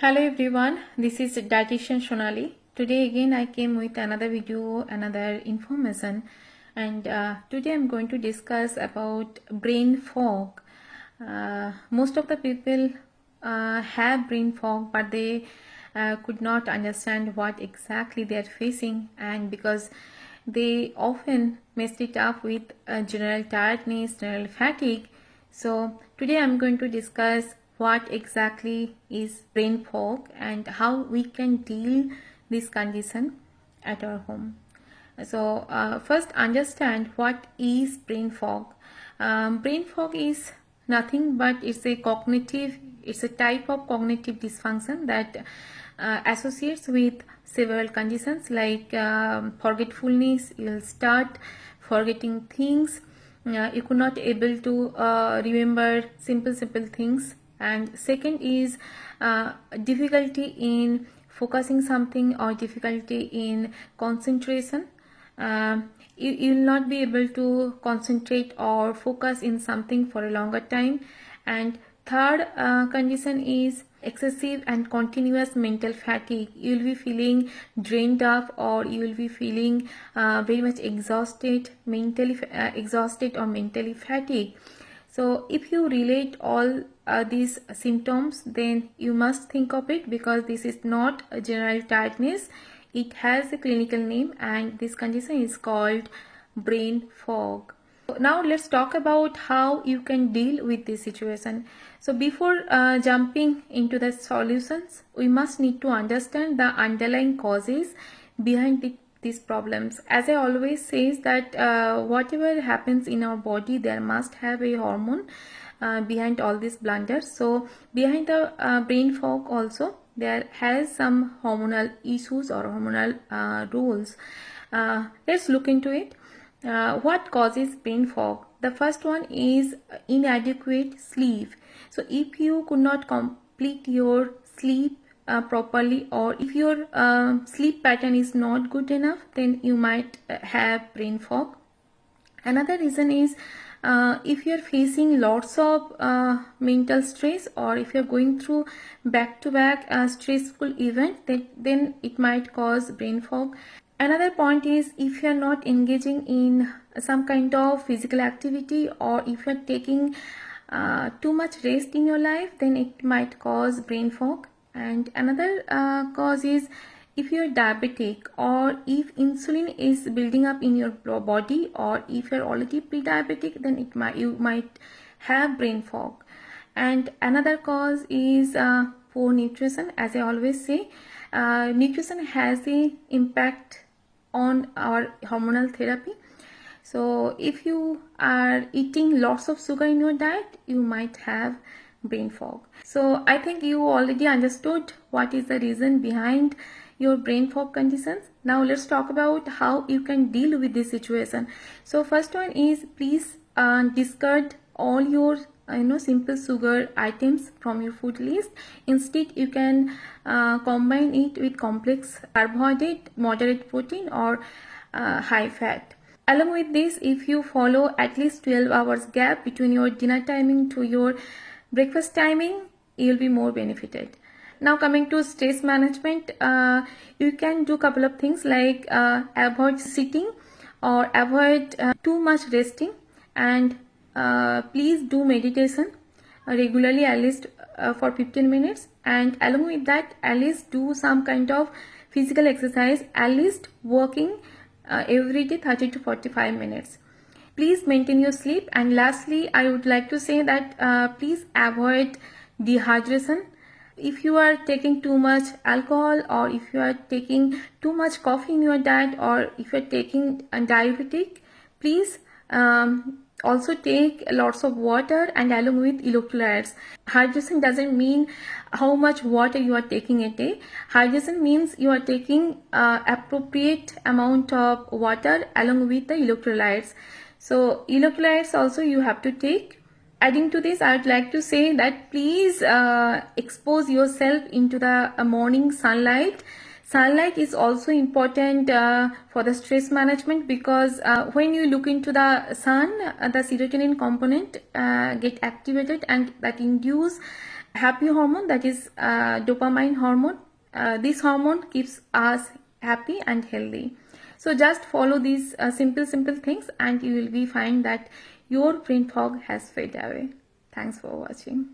Hello everyone, this is Sonali. Today again I came with another video, another information, and today I'm going to discuss about brain fog. Most of the people have brain fog, but they could not understand what exactly they are facing, and because they often messed it up with general tiredness, general fatigue. So today I'm going to discuss what exactly is brain fog and how we can deal this condition at our home. So first understand what is brain fog. Brain fog is nothing but it's a type of cognitive dysfunction that associates with several conditions like forgetfulness. You'll start forgetting things. You could not able to remember simple things. And second is difficulty in focusing something or difficulty in concentration. You will not be able to concentrate or focus in something for a longer time. And third condition is excessive and continuous mental fatigue. You will be feeling drained up, or you will be feeling very much exhausted, mentally exhausted or mentally fatigued. So if you relate all these symptoms, then you must think of it, because this is not a general tiredness. It has a clinical name, and this condition is called brain fog. Now let's talk about how you can deal with this situation. So before jumping into the solutions, we must need to understand the underlying causes behind these problems. As I always say that whatever happens in our body, there must have a hormone behind all these blunders. So behind the brain fog also there has some hormonal issues or hormonal rules. Let's look into it. What causes brain fog? The first one is inadequate sleep. So if you could not complete your sleep properly, or if your sleep pattern is not good enough, then you might have brain fog. Another reason is if you're facing lots of mental stress, or if you're going through back-to-back stressful event, then it might cause brain fog. Another point is if you're not engaging in some kind of physical activity, or if you're taking too much rest in your life, then it might cause brain fog. And another cause is if you're diabetic, or if insulin is building up in your body, or if you're already pre-diabetic, then you might have brain fog. And another cause is poor nutrition. As I always say, nutrition has an impact on our hormonal therapy. So if you are eating lots of sugar in your diet, you might have brain fog. So I think you already understood what is the reason behind your brain fog conditions. Now let's talk about how you can deal with this situation. So first one is, please discard all your simple sugar items from your food list. Instead, you can combine it with complex carbohydrate, moderate protein, or high fat. Along with this, if you follow at least 12 hours gap between your dinner timing to your breakfast timing, you will be more benefited. Now coming to stress management, you can do a couple of things like avoid sitting or avoid too much resting, and please do meditation regularly, at least for 15 minutes, and along with that, at least do some kind of physical exercise, at least walking every day 30 to 45 minutes. Please maintain your sleep. And lastly, I would like to say that please avoid dehydration. If you are taking too much alcohol, or if you are taking too much coffee in your diet, or if you are taking a diabetic, please also take lots of water and along with electrolytes. Hydration doesn't mean how much water you are taking a day. Hydration means you are taking appropriate amount of water along with the electrolytes. So electrolytes also you have to take. Adding to this, I would like to say that please expose yourself into the morning sunlight. Sunlight is also important for the stress management, because when you look into the sun, the serotonin component get activated, and that induce happy hormone, that is dopamine hormone. This hormone keeps us happy and healthy. So just follow these simple things and you will be find that your brain fog has faded away. Thanks for watching.